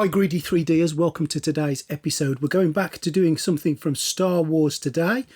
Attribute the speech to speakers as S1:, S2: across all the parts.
S1: Hi greedy 3Ders, welcome to today's episode. We're going back to doing something from Star Wars today.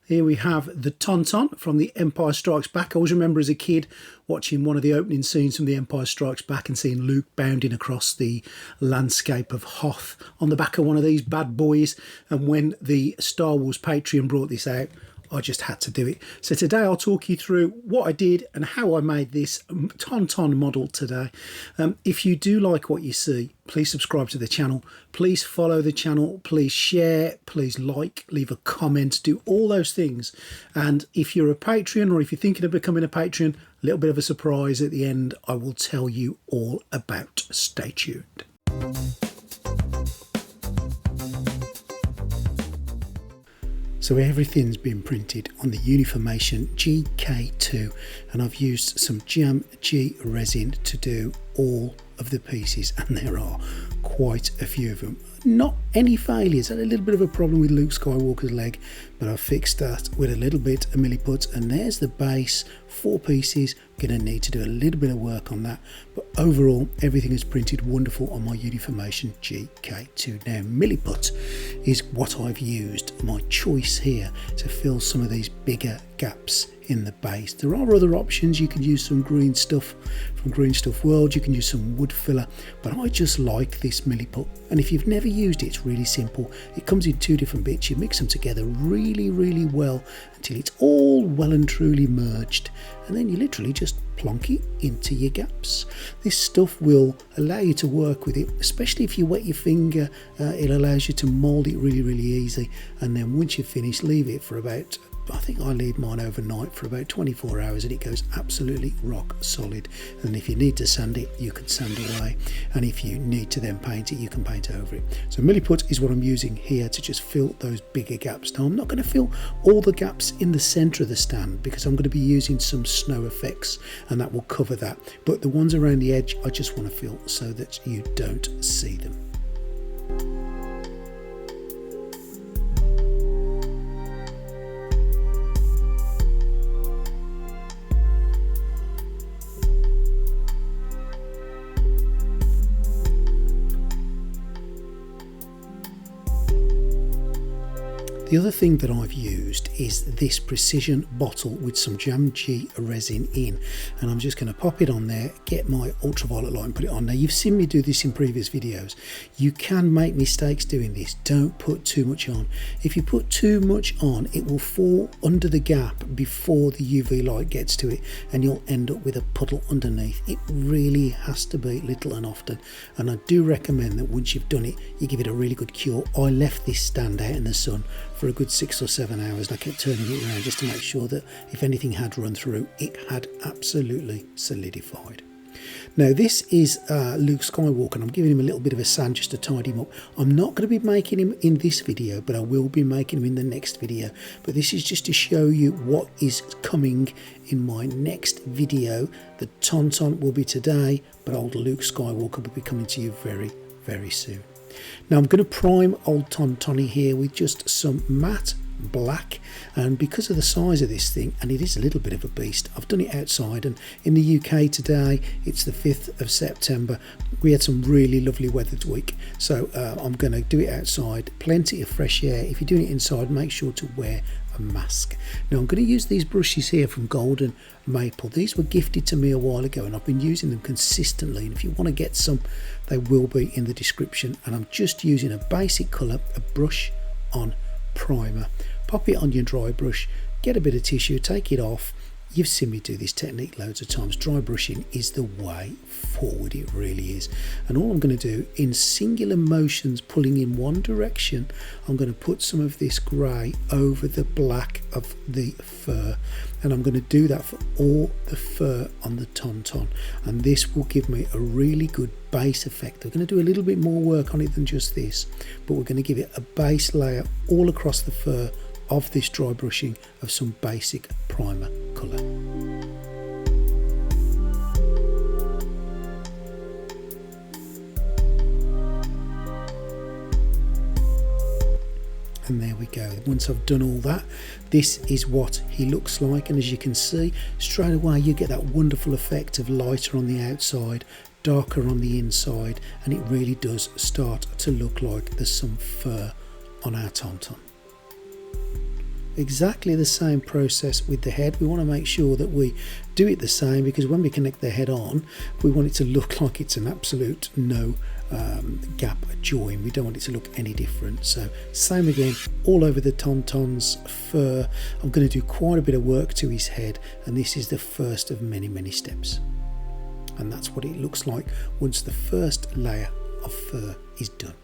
S1: Here we have the Tauntaun from The Empire Strikes Back. I always remember as a kid watching one of the opening scenes from The Empire Strikes Back and seeing Luke bounding across the landscape of Hoth on the back of one of these bad boys. And when the Star Wars Patreon brought this out, I just had to do it. So today I'll talk you through what I did and how I made this Tauntaun model today. If you do like what you see, please subscribe to the channel. Please follow the channel. Please share. Please like, leave a comment, do all those things. And if you're a Patreon or if you're thinking of becoming a Patreon, a little bit of a surprise at the end I will tell you all about. Stay tuned. So everything's been printed on the Uniformation GK2 and I've used some Jam G resin to do all of the pieces, and there are quite a few of them. Not any failures. I had a little bit of a problem with Luke Skywalker's leg, but I fixed that with a little bit of milliput, and there's the base, 4 pieces. I'm going to need to do a little bit of work on that, but overall everything is printed wonderful on my Uniformation GK2. Now milliput is what I've used, my choice here, to fill some of these bigger gaps in the base. There are other options. You can use some green stuff from Green Stuff World, you can use some wood filler, but I just like this milliput. And if you've never used it, it's really simple. It comes in 2 different bits. You mix them together really well until it's all well and truly merged, and then you literally just plonk it into your gaps. This stuff will allow you to work with it, especially if you wet your finger. It allows you to mold it really easy, and then once you've finished, leave it for about, I think I leave mine overnight for about 24 hours and it goes absolutely rock solid. And if you need to sand it, you can sand away, and if you need to then paint it, you can paint over it. So milliput is what I'm using here to just fill those bigger gaps. Now I'm not going to fill all the gaps in the center of the stand because I'm going to be using some snow effects and that will cover that, but the ones around the edge I just want to fill so that you don't see them. The other thing that I've used is this precision bottle with some Jam G resin in, and I'm just going to pop it on there, get my ultraviolet light and put it on. Now you've seen me do this in previous videos. You can make mistakes doing this. Don't put too much on. If you put too much on, it will fall under the gap before the UV light gets to it and you'll end up with a puddle underneath. It really has to be little and often, and I do recommend that once you've done it, you give it a really good cure. I left this stand out in the sun for a good 6 or 7 hours, and I kept turning it around just to make sure that if anything had run through, it had absolutely solidified. Now this is Luke Skywalker, and I'm giving him a little bit of a sand just to tidy him up. I'm not going to be making him in this video, but I will be making him in the next video. But this is just to show you what is coming in my next video. The Tauntaun will be today, but old Luke Skywalker will be coming to you very soon. Now I'm going to prime old Tauntaun here with just some matte black, and because of the size of this thing, and it is a little bit of a beast, I've done it outside. And in the UK today, it's the 5th of September. We had some really lovely weather this week, so I'm going to do it outside, plenty of fresh air. If you're doing it inside, make sure to wear a mask. Now I'm going to use these brushes here from Golden Maple. These were gifted to me a while ago and I've been using them consistently, and if you want to get some, they will be in the description. And I'm just using a basic colour, a brush on primer. Pop it on your dry brush, get a bit of tissue, take it off. You've seen me do this technique loads of times. Dry brushing is the way forward, it really is. And all I'm going to do, in singular motions pulling in one direction, I'm going to put some of this grey over the black of the fur, and I'm going to do that for all the fur on the Tauntaun, and this will give me a really good base effect. We're going to do a little bit more work on it than just this, but we're going to give it a base layer all across the fur of this dry brushing of some basic primer colour. And there we go. Once I've done all that, this is what he looks like, and as you can see straight away you get that wonderful effect of lighter on the outside, darker on the inside, and it really does start to look like there's some fur on our Tauntaun. Exactly the same process with the head. We want to make sure that we do it the same, because when we connect the head on, we want it to look like it's an absolute no gap join. We don't want it to look any different. So same again all over the Tauntaun's fur. I'm going to do quite a bit of work to his head, and this is the first of many steps, and that's what it looks like once the first layer of fur is done.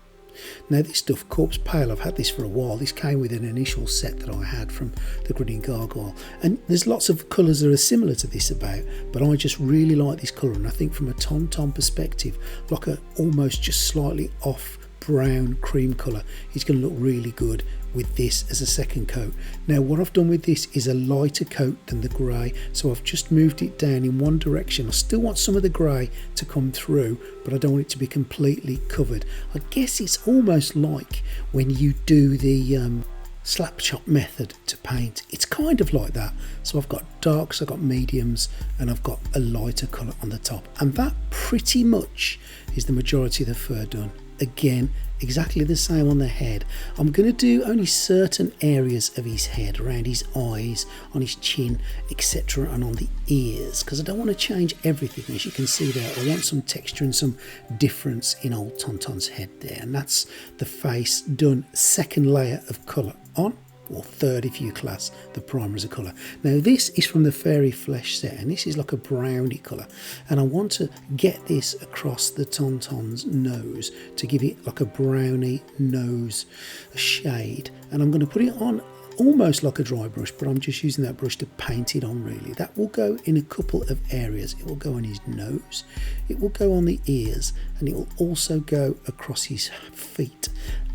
S1: Now this stuff, Corpse Pale, I've had this for a while. This came with an initial set that I had from the Grinning Gargoyle, and there's lots of colours that are similar to this about, but I just really like this colour, and I think from a Tauntaun perspective, like a almost just slightly off brown cream colour, it's going to look really good with this as a second coat. Now what I've done with this is a lighter coat than the grey, so I've just moved it down in one direction. I still want some of the grey to come through, but I don't want it to be completely covered. I guess it's almost like when you do the slap chop method to paint, it's kind of like that. So I've got darks, I've got mediums, and I've got a lighter colour on the top, and that pretty much is the majority of the fur done. Again, exactly the same on the head. I'm going to do only certain areas of his head, around his eyes, on his chin, etc., and on the ears, because I don't want to change everything. As you can see there, I want some texture and some difference in old Tauntaun's head there, and that's the face done. Second layer of colour on, or third if you class the primer as a colour. Now this is from the Fairy Flesh set, and this is like a browny colour, and I want to get this across the Tauntaun's nose to give it like a browny nose shade, and I'm going to put it on almost like a dry brush, but I'm just using that brush to paint it on really. That will go in a couple of areas. It will go on his nose, it will go on the ears, and it will also go across his feet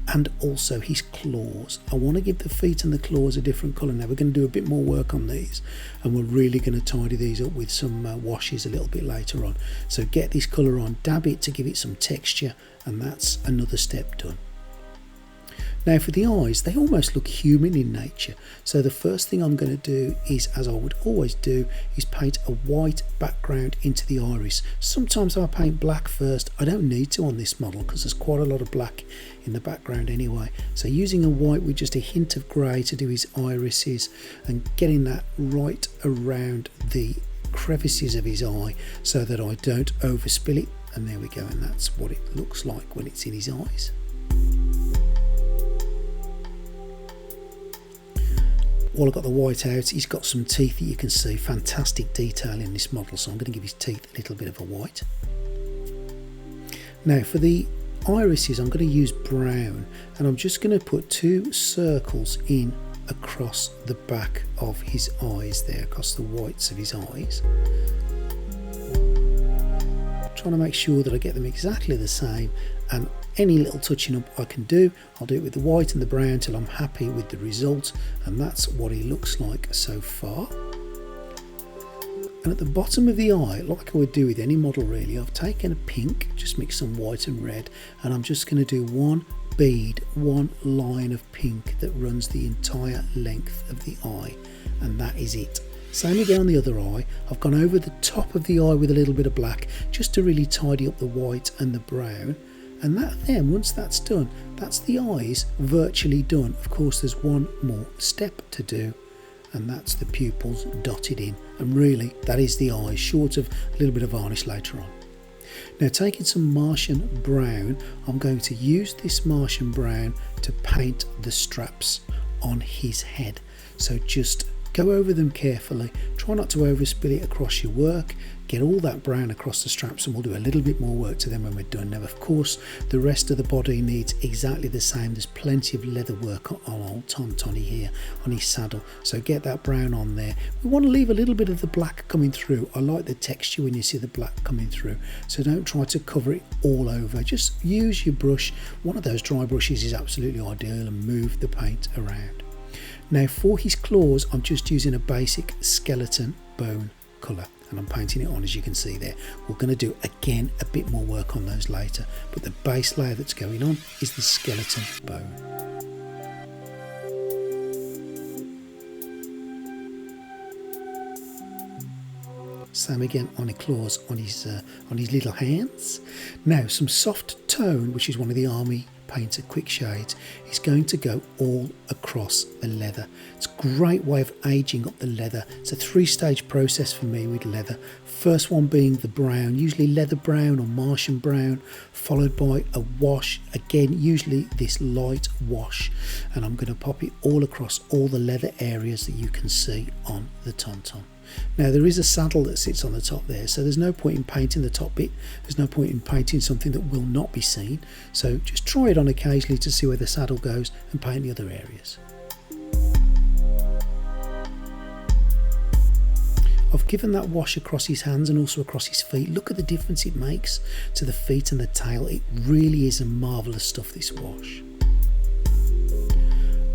S1: and also his claws. I want to give the feet and the claws a different colour. Now we're going to do a bit more work on these, and we're really going to tidy these up with some washes a little bit later on. So get this colour on, dab it to give it some texture, and that's another step done. Now for the eyes, they almost look human in nature, so the first thing I'm going to do is, as I would always do, is paint a white background into the iris. Sometimes I paint black first. I don't need to on this model because there's quite a lot of black in the background anyway, so using a white with just a hint of grey to do his irises and getting that right around the crevices of his eye so that I don't overspill it, and there we go, and that's what it looks like when it's in his eyes. While I've got the white out, he's got some teeth that you can see. Fantastic detail in this model, so I'm going to give his teeth a little bit of a white. Now for the irises, I'm going to use brown, and I'm just going to put 2 circles in across the back of his eyes there, across the whites of his eyes. Trying to make sure that I get them exactly the same, and any little touching up I can do, I'll do it with the white and the brown till I'm happy with the result, and that's what he looks like so far. And at the bottom of the eye, like I would do with any model really, I've taken a pink, just mix some white and red, and I'm just going to do one bead, one line of pink that runs the entire length of the eye, and that is it. Same again on the other eye. I've gone over the top of the eye with a little bit of black just to really tidy up the white and the brown, and that then, once that's done, that's the eyes virtually done. Of course there's one more step to do, and that's the pupils dotted in, and really that is the eyes, short of a little bit of varnish later on. Now taking some Martian brown, I'm going to use this Martian brown to paint the straps on his head. So just go over them carefully, try not to overspill it across your work, get all that brown across the straps, and we'll do a little bit more work to them when we're done. Now of course the rest of the body needs exactly the same. There's plenty of leather work on old Tauntaun here on his saddle, so get that brown on there. We want to leave a little bit of the black coming through. I like the texture when you see the black coming through, so don't try to cover it all over. Just use your brush, one of those dry brushes is absolutely ideal, and move the paint around. Now for his claws, I'm just using a basic skeleton bone colour, and I'm painting it on, as you can see there. We're going to do again a bit more work on those later, but the base layer that's going on is the skeleton bone. Same again on his claws, on his little hands. Now some soft tone, which is one of the Army Painter quick shades, is going to go all across the leather. It's a great way of aging up the leather. It's a 3-stage process for me with leather. First one being the brown, usually leather brown or Martian brown, followed by a wash, again usually this light wash, and I'm going to pop it all across all the leather areas that you can see on the Tauntaun. Now there is a saddle that sits on the top there, so there's no point in painting the top bit. There's no point in painting something that will not be seen, so just try it on occasionally to see where the saddle goes and paint the other areas. I've given that wash across his hands and also across his feet. Look at the difference it makes to the feet and the tail. It really is a marvellous stuff, this wash.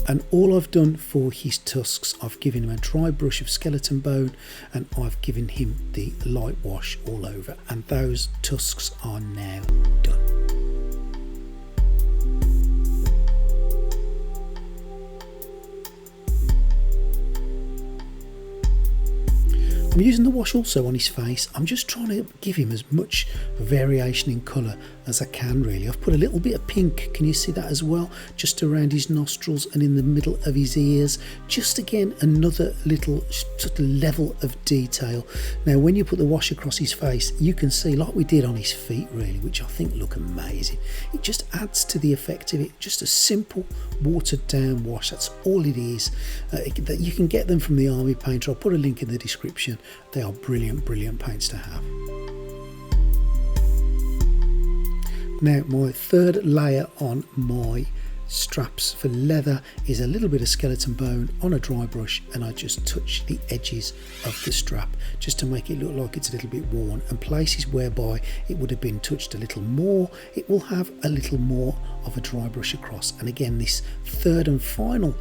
S1: And all I've done for his tusks, I've given him a dry brush of skeleton bone and I've given him the light wash all over, and those tusks are now done. I'm using the wash also on his face. I'm just trying to give him as much variation in colour as I can, really. I've put a little bit of pink, can you see that as well? Just around his nostrils and in the middle of his ears. Just again, another little sort of level of detail. Now, when you put the wash across his face, you can see, like we did on his feet, really, which I think look amazing. It just adds to the effect of it. Just a simple, watered down wash. That's all it is. That you can get them from the Army Painter. I'll put a link in the description. They are brilliant, brilliant paints to have. Now, my third layer on my straps for leather is a little bit of skeleton bone on a dry brush, and I just touch the edges of the strap just to make it look like it's a little bit worn, and places whereby it would have been touched a little more, it will have a little more of a dry brush across. And again, this third and final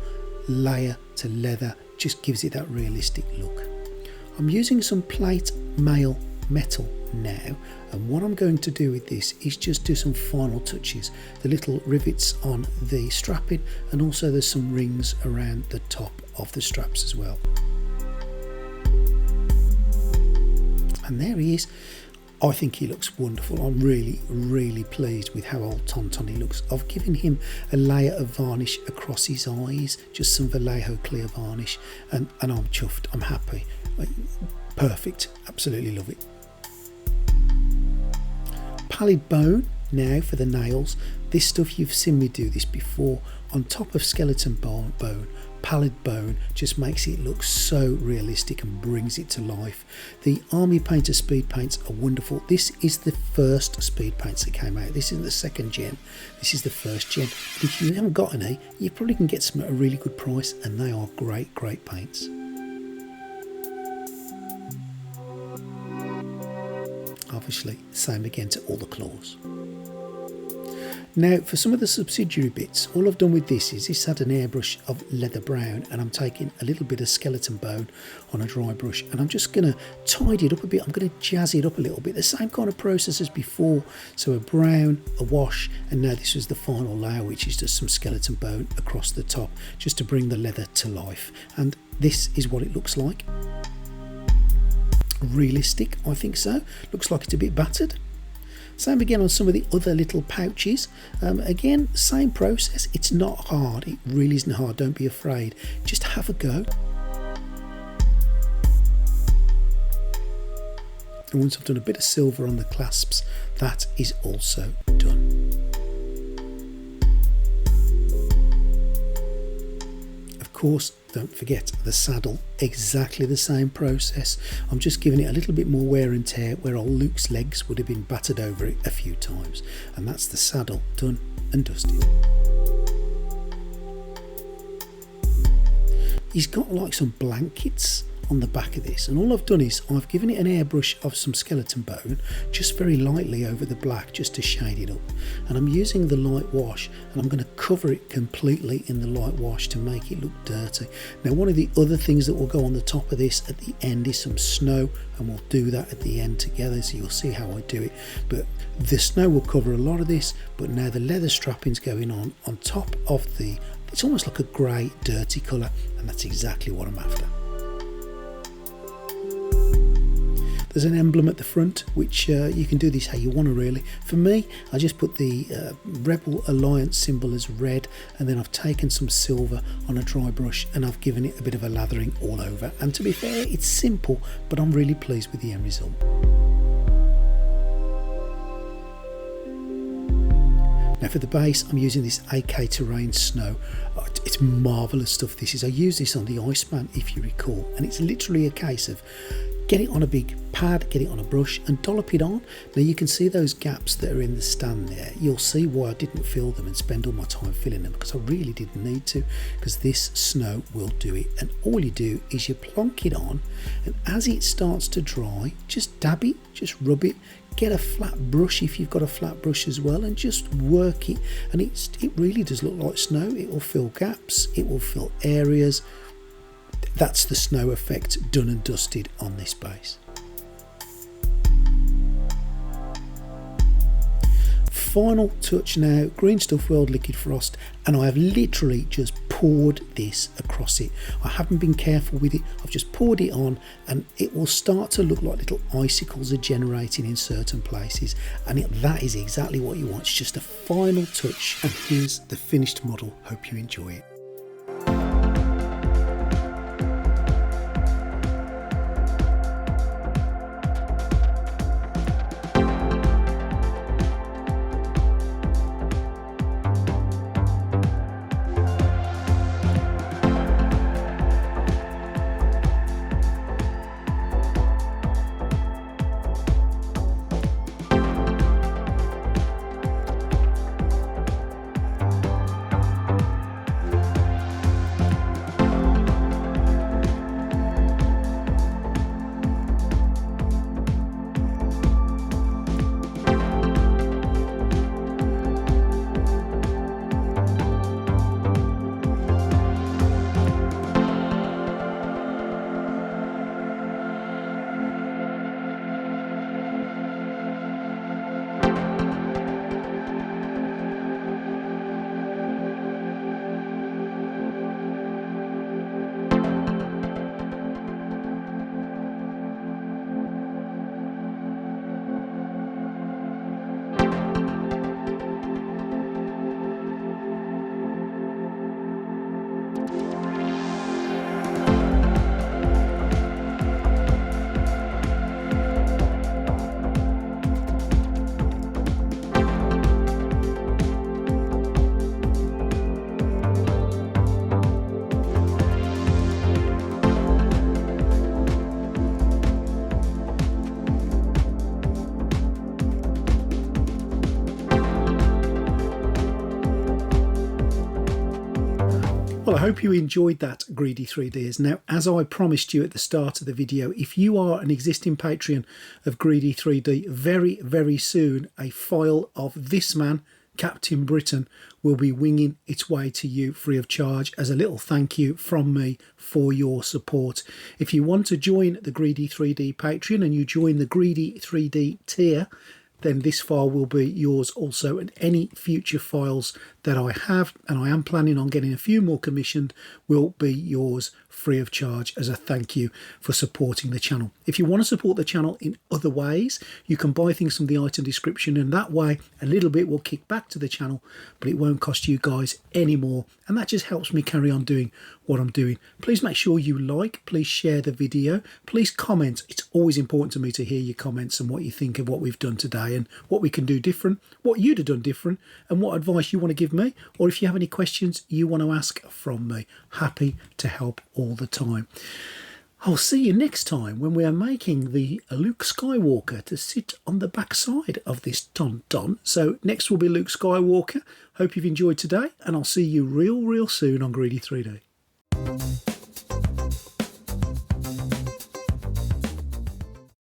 S1: layer to leather just gives it that realistic look. I'm using some plate mail metal now, and what I'm going to do with this is just do some final touches, the little rivets on the strapping, and also there's some rings around the top of the straps as well. And there he is. I think he looks wonderful. I'm really, really pleased with how old Tauntaun he looks. I've given him a layer of varnish across his eyes, just some Vallejo clear varnish, and I'm chuffed. I'm happy. Perfect. Absolutely love it. Pallid bone now for the nails. This stuff, you've seen me do this before. On top of skeleton bone, pallid bone just makes it look so realistic and brings it to life. The Army Painter speed paints are wonderful. This is the first speed paints that came out. This isn't the second gen, this is the first gen. But if you haven't got any, you probably can get some at a really good price, and they are great, great paints. Obviously, same again to all the claws. Now, for some of the subsidiary bits, all I've done with this had an airbrush of leather brown, and I'm taking a little bit of skeleton bone on a dry brush, and I'm just going to tidy it up a bit. I'm going to jazz it up a little bit. The same kind of process as before. So a brown, a wash, and now this is the final layer, which is just some skeleton bone across the top, just to bring the leather to life. And this is what it looks like. Realistic, I think so. Looks like it's a bit battered. Same again on some of the other little pouches. Again, same process. It's not hard. It really isn't hard. Don't be afraid. Just have a go. And once I've done a bit of silver on the clasps, that is also done. Of course, don't forget the saddle, exactly the same process. I'm just giving it a little bit more wear and tear where old Luke's legs would have been battered over it a few times. And that's the saddle done and dusted. He's got like some blankets on the back of this, and all I've done is I've given it an airbrush of some skeleton bone just very lightly over the black just to shade it up, and I'm using the light wash, and I'm going to cover it completely in the light wash to make it look dirty. Now, one of the other things that will go on the top of this at the end is some snow, and we'll do that at the end together, so you'll see how I do it. But the snow will cover a lot of this, but now the leather strapping's going on top of it's almost like a grey dirty colour, and that's exactly what I'm after. There's an emblem at the front, which you can do this how you want to really. For me, I just put the Rebel Alliance symbol as red, and then I've taken some silver on a dry brush and I've given it a bit of a lathering all over. And to be fair, it's simple, but I'm really pleased with the end result. Now for the base, I'm using this AK Terrain Snow. It's marvellous stuff this is. I used this on the Iceman, if you recall, and it's literally a case of get it on a big pad, get it on a brush and dollop it on. Now you can see those gaps that are in the stand there. You'll see why I didn't fill them and spend all my time filling them, because I really didn't need to, because this snow will do it. And all you do is you plonk it on, and as it starts to dry, just dab it, just rub it. Get a flat brush if you've got a flat brush as well, and just work it. And it really does look like snow. It will fill gaps, it will fill areas. That's the snow effect done and dusted on this base. Final touch now, Green Stuff World Liquid Frost, and I have literally just poured this across it. I haven't been careful with it, I've just poured it on, and it will start to look like little icicles are generating in certain places, and that is exactly what you want. It's just a final touch, and here's the finished model. Hope you enjoy it. Well, I hope you enjoyed that, Greedy 3Ders. Now, as I promised you at the start of the video, if you are an existing Patreon of Greedy 3D, very, very soon a file of this man, Captain Britain, will be winging its way to you free of charge as a little thank you from me for your support. If you want to join the Greedy 3D Patreon and you join the Greedy 3D tier, then this file will be yours also, and any future files that I have, and I am planning on getting a few more commissioned, will be yours free of charge as a thank you for supporting the channel. If you want to support the channel in other ways, you can buy things from the item description, and that way a little bit will kick back to the channel, but it won't cost you guys any more, and that just helps me carry on doing what I'm doing. Please make sure you like, please share the video, please comment. It's always important to me to hear your comments and what you think of what we've done today and what we can do different, what you'd have done different, and what advice you want to give me, or if you have any questions you want to ask from me. Happy to help all the time. I'll see you next time when we are making the Luke Skywalker to sit on the backside of this Tauntaun. So next will be Luke Skywalker. Hope you've enjoyed today, and I'll see you real soon on Greedy 3D.